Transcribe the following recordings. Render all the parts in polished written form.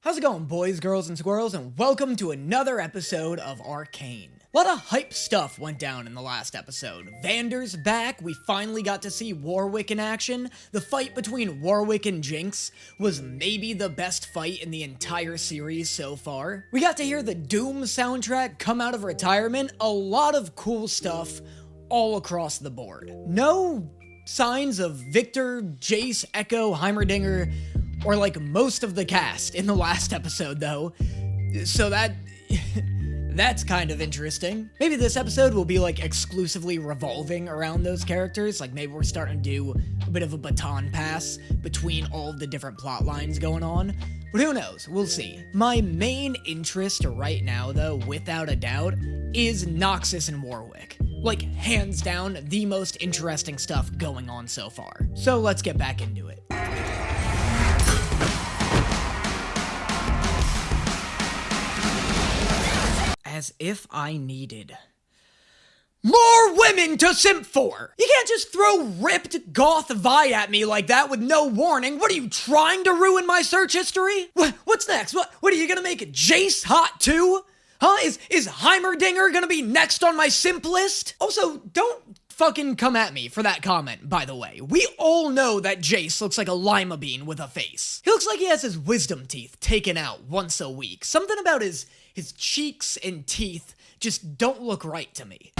How's it going, boys, girls, and squirrels, and welcome to another episode of Arcane. A lot of hype stuff went down in the last episode. Vander's back, we finally got to see Warwick in action. The fight between Warwick and Jinx was maybe the best fight in the entire series so far. We got to hear the Doom soundtrack come out of retirement, a lot of cool stuff all across the board. No signs of Victor, Jayce, Echo, Heimerdinger, or like most of the cast in the last episode though, so that's kind of interesting. Maybe this episode will be like exclusively revolving around those characters, like maybe we're starting to do a bit of a baton pass between all of the different plot lines going on, but who knows, we'll see. My main interest right now though, without a doubt, is Noxus and Warwick. Like, hands down, the most interesting stuff going on so far. So let's get back into it. As if I needed more women to simp for! You can't just throw ripped Goth Vi at me like that with no warning. What are you, trying to ruin my search history? What's next? What are you gonna make Jayce hot too? Huh? Is Heimerdinger gonna be next on my simp list? Also, don't fucking come at me for that comment, by the way. We all know that Jayce looks like a lima bean with a face. He looks like he has his wisdom teeth taken out once a week. Something about his cheeks and teeth just don't look right to me.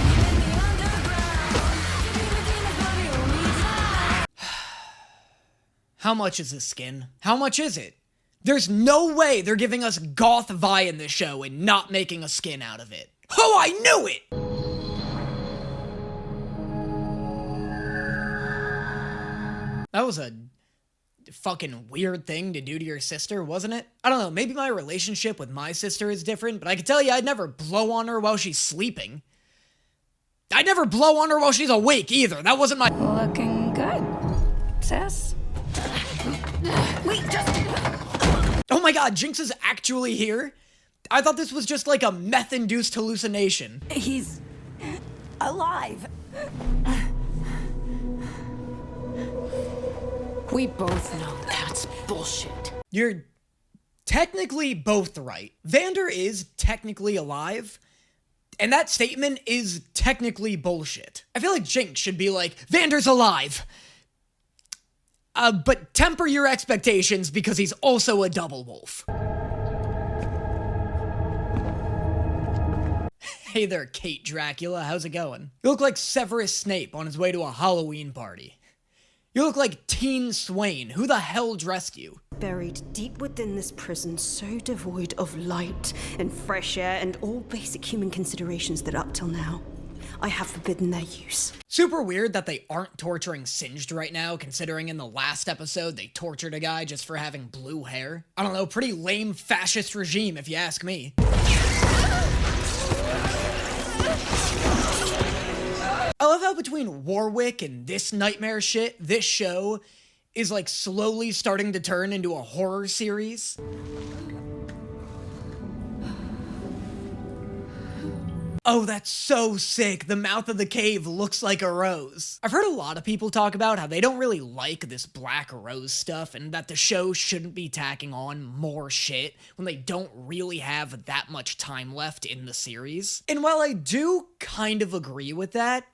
How much is this skin? How much is it? There's no way they're giving us Goth Vi in this show and not making a skin out of it. Oh, I knew it! That was a fucking weird thing to do to your sister, wasn't it? I don't know, maybe my relationship with my sister is different, but I can tell you I'd never blow on her while she's sleeping. I'd never blow on her while she's awake either. That wasn't my— Looking good, sis. Wait, just— Oh my god, Jinx is actually here? I thought this was just like a meth-induced hallucination. He's alive. We both know that's bullshit. You're technically both right. Vander is technically alive, and that statement is technically bullshit. I feel like Jinx should be like, Vander's alive. But temper your expectations because he's also a double wolf. Hey there, Kate Dracula, how's it going? You look like Severus Snape on his way to a Halloween party. You look like Teen Swain. Who the hell dressed you? Buried deep within this prison, so devoid of light and fresh air and all basic human considerations that up till now, I have forbidden their use. Super weird that they aren't torturing Singed right now, considering in the last episode they tortured a guy just for having blue hair. I don't know, pretty lame fascist regime if you ask me. I love how between Warwick and this nightmare shit, this show is like slowly starting to turn into a horror series. Oh, that's so sick. The mouth of the cave looks like a rose. I've heard a lot of people talk about how they don't really like this black rose stuff and that the show shouldn't be tacking on more shit when they don't really have that much time left in the series. And while I do kind of agree with that,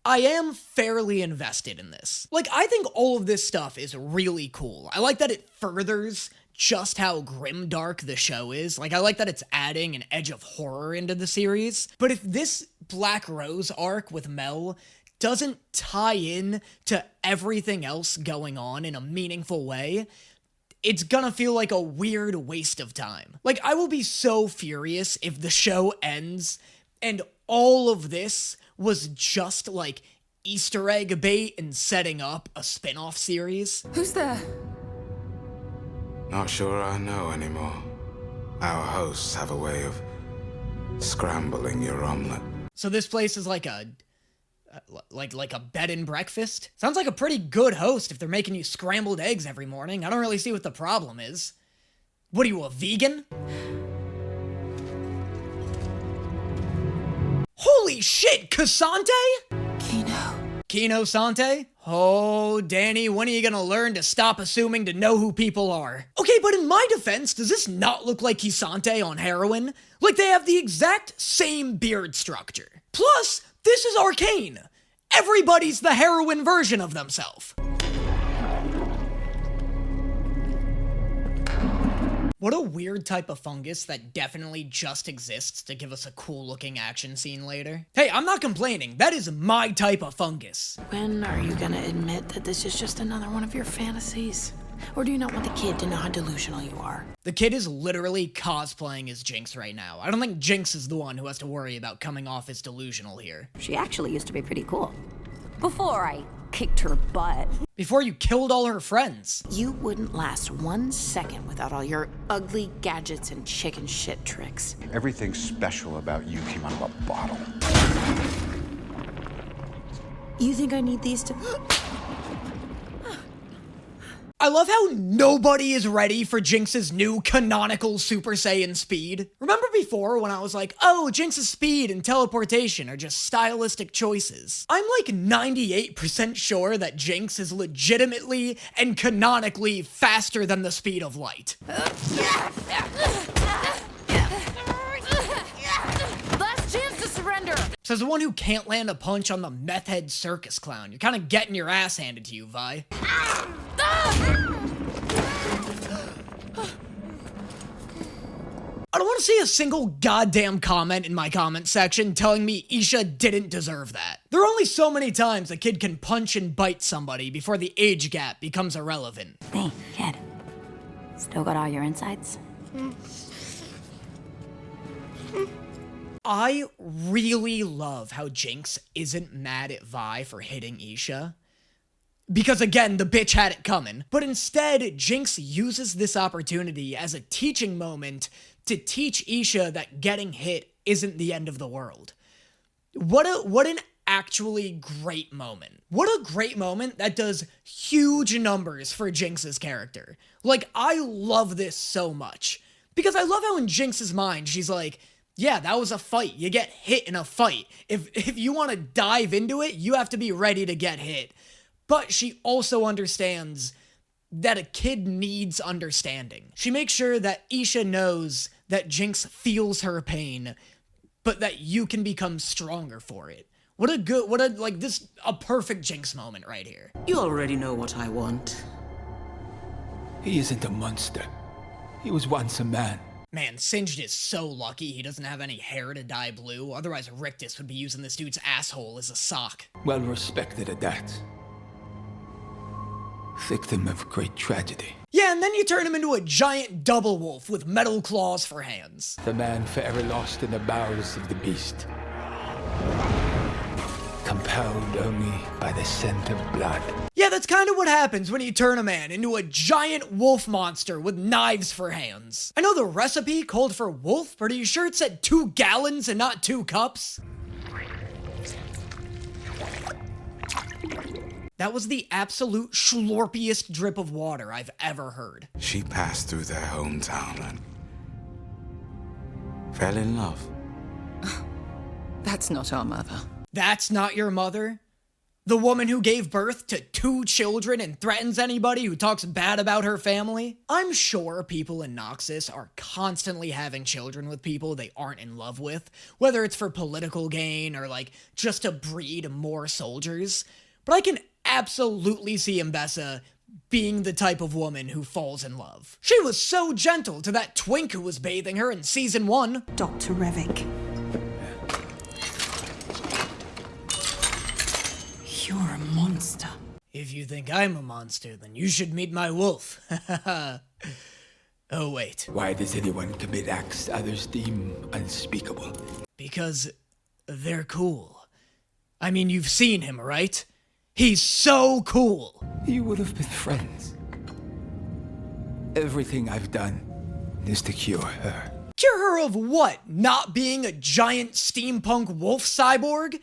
I am fairly invested in this. Like, I think all of this stuff is really cool. I like that it furthers just how grimdark the show is. Like, I like that it's adding an edge of horror into the series. But if this Black Rose arc with Mel doesn't tie in to everything else going on in a meaningful way, it's gonna feel like a weird waste of time. Like, I will be so furious if the show ends and all of this was just like Easter egg bait and setting up a spin-off series. Who's there? Not sure I know anymore. Our hosts have a way of scrambling your omelet. So this place is like a bed and breakfast? Sounds like a pretty good host if they're making you scrambled eggs every morning. I don't really see what the problem is. What are you, a vegan? Holy shit, Kante? Kino. Kino Sante? Oh, Danny, when are you gonna learn to stop assuming to know who people are? Okay, but in my defense, does this not look like Kisante on heroin? Like they have the exact same beard structure. Plus, this is Arcane. Everybody's the heroin version of themselves. What a weird type of fungus that definitely just exists to give us a cool-looking action scene later. Hey, I'm not complaining. That is my type of fungus. When are you gonna admit that this is just another one of your fantasies? Or do you not want the kid to know how delusional you are? The kid is literally cosplaying as Jinx right now. I don't think Jinx is the one who has to worry about coming off as delusional here. She actually used to be pretty cool. Before I kicked her butt. Before you killed all her friends. You wouldn't last 1 second without all your ugly gadgets and chicken shit tricks. Everything special about you came out of a bottle. You think I need these to... I love how nobody is ready for Jinx's new canonical Super Saiyan speed. Remember before when I was like, oh, Jinx's speed and teleportation are just stylistic choices? I'm like 98% sure that Jinx is legitimately and canonically faster than the speed of light. Last chance to surrender! Says the one who can't land a punch on the meth head circus clown. You're kind of getting your ass handed to you, Vi. I don't want to see a single goddamn comment in my comment section telling me Isha didn't deserve that. There are only so many times a kid can punch and bite somebody before the age gap becomes irrelevant. Hey, kid. Still got all your insides? I really love how Jinx isn't mad at Vi for hitting Isha. Because again, the bitch had it coming. But instead, Jinx uses this opportunity as a teaching moment to teach Isha that getting hit isn't the end of the world. What an actually great moment. What a great moment that does huge numbers for Jinx's character. Like, I love this so much. Because I love how in Jinx's mind, she's like, yeah, that was a fight. You get hit in a fight. If you want to dive into it, you have to be ready to get hit. But she also understands that a kid needs understanding. She makes sure that Isha knows that Jinx feels her pain, but that you can become stronger for it. A perfect Jinx moment right here. You already know what I want. He isn't a monster. He was once a man. Man, Singed is so lucky he doesn't have any hair to dye blue, otherwise Rictus would be using this dude's asshole as a sock. Well respected at that. Victim of great tragedy. Yeah, and then you turn him into a giant double wolf with metal claws for hands. The man forever lost in the bowels of the beast. Compelled only by the scent of blood. Yeah, that's kind of what happens when you turn a man into a giant wolf monster with knives for hands. I know the recipe called for wolf, but are you sure it said 2 gallons and not 2 cups? That was the absolute schlorpiest drip of water I've ever heard. She passed through their hometown and fell in love. That's not our mother. That's not your mother? The woman who gave birth to 2 children and threatens anybody who talks bad about her family? I'm sure people in Noxus are constantly having children with people they aren't in love with, whether it's for political gain or like just to breed more soldiers. But I can absolutely see Mbessa being the type of woman who falls in love. She was so gentle to that twink who was bathing her in season 1. Dr. Revik. You're a monster. If you think I'm a monster, then you should meet my wolf. Oh, wait. Why does anyone commit acts others deem unspeakable? Because they're cool. I mean, you've seen him, right? He's so cool. You would have been friends. Everything I've done is to cure her. Cure her of what? Not being a giant steampunk wolf cyborg?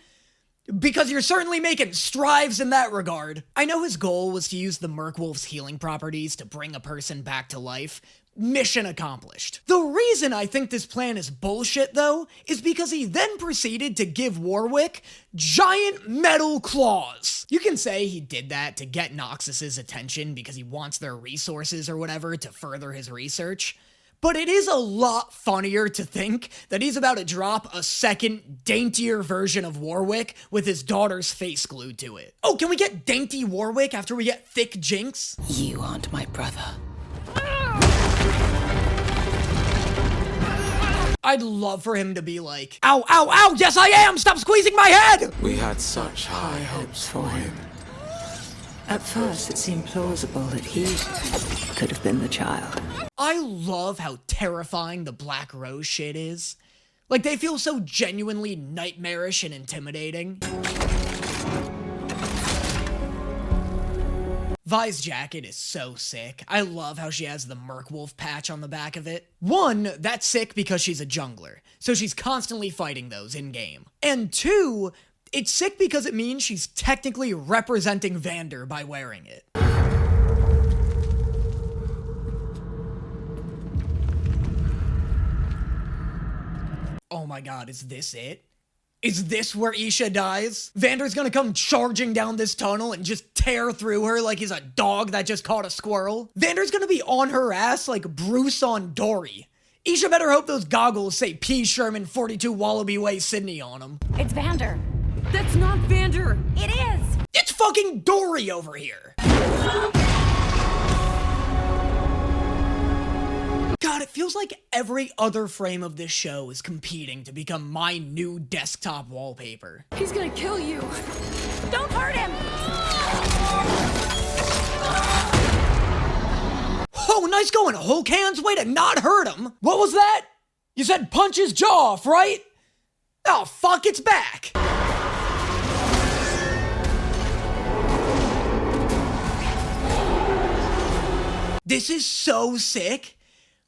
Because you're certainly making strides in that regard. I know his goal was to use the Merkwolf's healing properties to bring a person back to life, mission accomplished. The reason I think this plan is bullshit, though, is because he then proceeded to give Warwick giant metal claws. You can say he did that to get Noxus's attention because he wants their resources or whatever to further his research. But it is a lot funnier to think that he's about to drop a second, daintier version of Warwick with his daughter's face glued to it. Oh, can we get dainty Warwick after we get thick Jinx? You aren't my brother. I'd love for him to be like, ow, ow, ow, yes I am, stop squeezing my head! We had such high hopes for him. At first, it seemed plausible that he could have been the child. I love how terrifying the Black Rose shit is. Like, they feel so genuinely nightmarish and intimidating. Vi's jacket is so sick. I love how she has the Merkwolf patch on the back of it. One, that's sick because she's a jungler, so she's constantly fighting those in-game. And two, it's sick because it means she's technically representing Vander by wearing it. Oh my god, is this it? Is this where Isha dies? Vander's gonna come charging down this tunnel and just tear through her like he's a dog that just caught a squirrel? Vander's gonna be on her ass like Bruce on Dory. Isha better hope those goggles say P. Sherman 42 Wallaby Way Sydney on them. It's Vander. That's not Vander. It is. It's fucking Dory over here. God, it feels like every other frame of this show is competing to become my new desktop wallpaper. He's gonna kill you. Don't hurt him. Oh, nice going, Hulk hands. Way to not hurt him. What was that? You said punch his jaw off, right? Oh, fuck, it's back. This is so sick.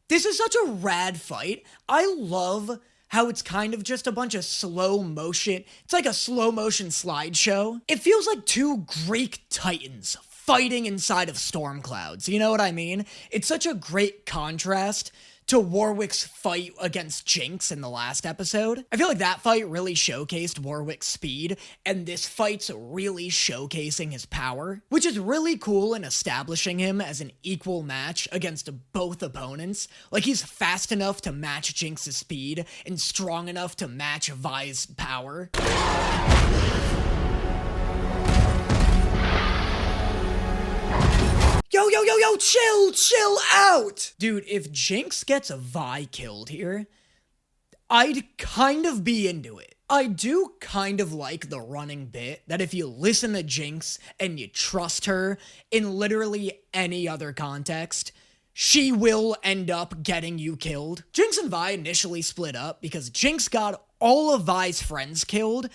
This is such a rad fight. I love how it's kind of just a bunch of slow motion. It's like a slow motion slideshow. It feels like two Greek titans fighting inside of storm clouds. You know what I mean? It's such a great contrast to Warwick's fight against Jinx in the last episode. I feel like that fight really showcased Warwick's speed, and this fight's really showcasing his power, which is really cool in establishing him as an equal match against both opponents. Like, he's fast enough to match Jinx's speed, and strong enough to match Vi's power. Yo, chill out! Dude, if Jinx gets a Vi killed here, I'd kind of be into it. I do kind of like the running bit that if you listen to Jinx and you trust her in literally any other context, she will end up getting you killed. Jinx and Vi initially split up because Jinx got all of Vi's friends killed,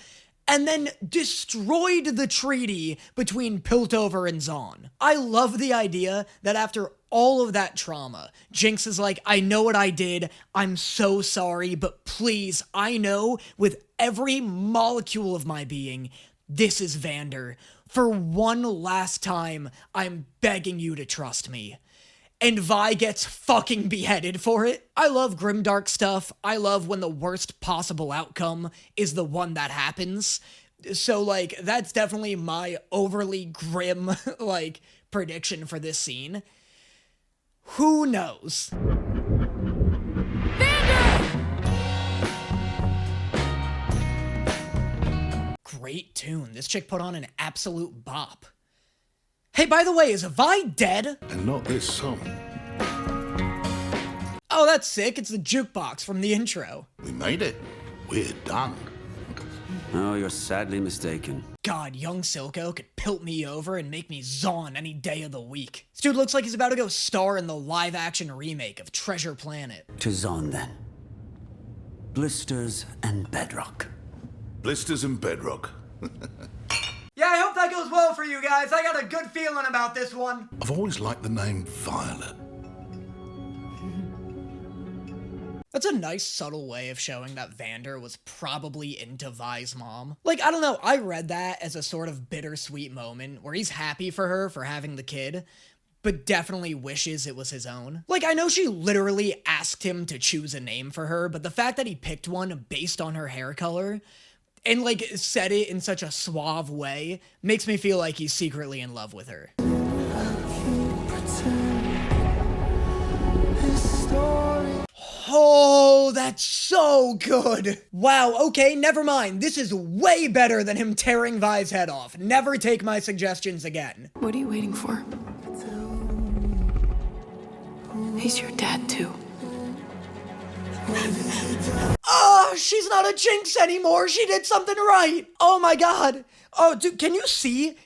and then destroyed the treaty between Piltover and Zaun. I love the idea that after all of that trauma, Jinx is like, I know what I did, I'm so sorry, but please, I know with every molecule of my being, this is Vander. For one last time, I'm begging you to trust me. And Vi gets fucking beheaded for it. I love grimdark stuff. I love when the worst possible outcome is the one that happens. So, like, that's definitely my overly grim, like, prediction for this scene. Who knows? Great tune. This chick put on an absolute bop. Hey, by the way, is Vi dead? And not this song. Oh, that's sick. It's the jukebox from the intro. We made it. We're done. Oh, you're sadly mistaken. God, young Silco could pilt me over and make me Zaun any day of the week. This dude looks like he's about to go star in the live-action remake of Treasure Planet. To Zaun, then. Blisters and bedrock. Blisters and bedrock. Yeah, I hope that goes well for you guys. I got a good feeling about this one. I've always liked the name Violet. That's a nice, subtle way of showing that Vander was probably into Vi's mom. Like, I don't know, I read that as a sort of bittersweet moment where he's happy for her for having the kid, but definitely wishes it was his own. Like, I know she literally asked him to choose a name for her, but the fact that he picked one based on her hair color and, like, said it in such a suave way makes me feel like he's secretly in love with her. Oh, that's so good. Wow, okay, never mind. This is way better than him tearing Vi's head off. Never take my suggestions again. What are you waiting for? He's your dad, too. Oh, she's not a Jinx anymore. She did something right. Oh my god. Oh, dude, can you see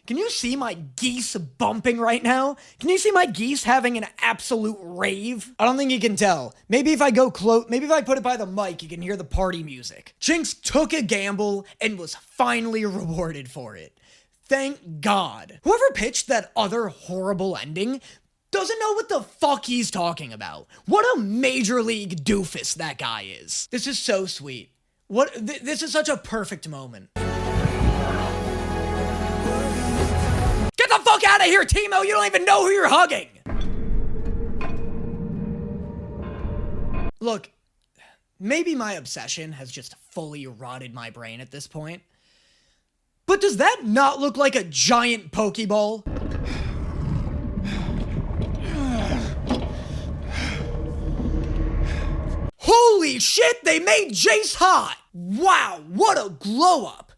my geese bumping right now? Can you see my geese having an absolute rave? I don't think you can tell. Maybe if I go close, maybe if I put it by the mic, you can hear the party music. Jinx took a gamble and was finally rewarded for it. Thank God. Whoever pitched that other horrible ending doesn't know what the fuck he's talking about. What a major league doofus that guy is. This is so sweet. This is such a perfect moment. Get the fuck out of here, Timo! You don't even know who you're hugging! Look, maybe my obsession has just fully rotted my brain at this point, but does that not look like a giant Pokeball? Holy shit, they made Jayce hot! Wow, what a glow up!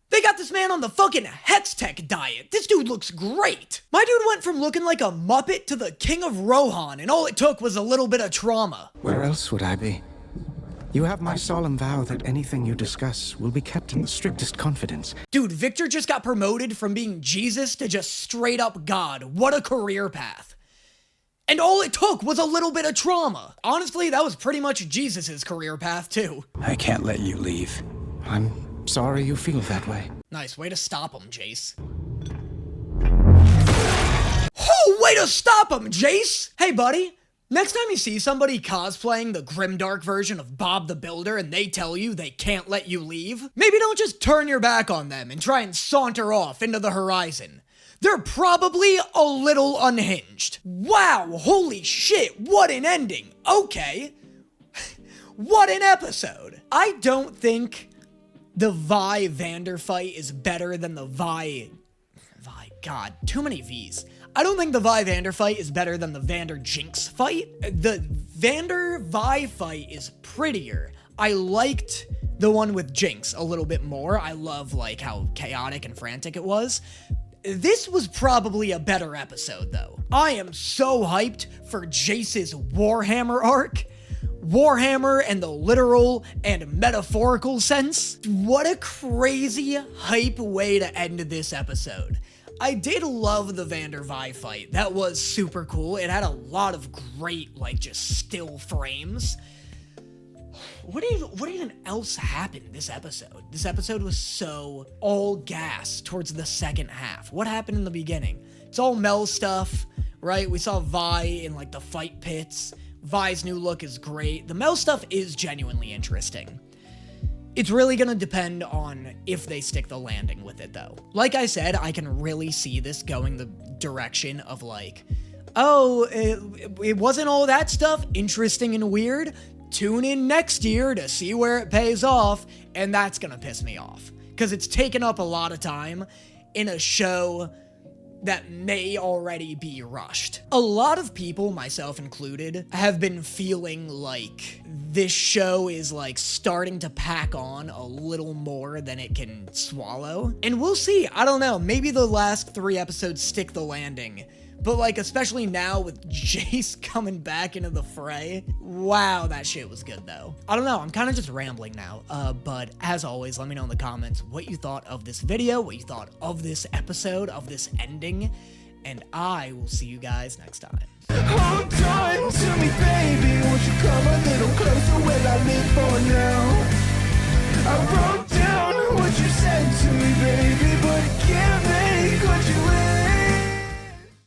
They got this man on the fucking Hextech diet. This dude looks great. My dude went from looking like a Muppet to the King of Rohan, and all it took was a little bit of trauma. Where else would I be? You have my solemn vow that anything you discuss will be kept in the strictest confidence. Dude, Victor just got promoted from being Jesus to just straight up God. What a career path. And all it took was a little bit of trauma. Honestly, that was pretty much Jesus's career path too. I can't let you leave. I'm sorry you feel that way. Nice, way to stop him, Jayce. Oh, way to stop him, Jayce! Hey, buddy. Next time you see somebody cosplaying the grimdark version of Bob the Builder and they tell you they can't let you leave, maybe don't just turn your back on them and try and saunter off into the horizon. They're probably a little unhinged. Wow, holy shit, what an ending. Okay. What an episode. I don't think the Vi Vander fight is better than the Vi, God, too many V's. I don't think the Vi Vander fight is better than the Vander Jinx fight. The Vander Vi fight is prettier. I liked the one with Jinx a little bit more. I love like how chaotic and frantic it was. This was probably a better episode though. I am so hyped for Jace's Warhammer arc. Warhammer and the literal and metaphorical sense. What a crazy hype way to end this episode. I did love the Vander Vi fight. That was super cool. It had a lot of great, like, just still frames. What even else happened this episode? This episode was so all gas towards the second half. What happened in the beginning? It's all Mel stuff, right? We saw Vi in, like, the fight pits. Vi's new look is great. The Mel stuff is genuinely interesting. It's really gonna depend on if they stick the landing with it, though. Like I said, I can really see this going the direction of, like, oh, it wasn't all that stuff, interesting and weird. Tune in next year to see where it pays off, and that's gonna piss me off. Because it's taken up a lot of time in a show that may already be rushed. A lot of people, myself included, have been feeling like this show is like starting to pack on a little more than it can swallow. And we'll see. I don't know. Maybe the last 3 episodes stick the landing. But like, especially now with Jayce coming back into the fray. Wow, that shit was good though. I don't know, I'm kind of just rambling now. But as always, let me know in the comments what you thought of this video, what you thought of this episode, of this ending. And I will see you guys next time.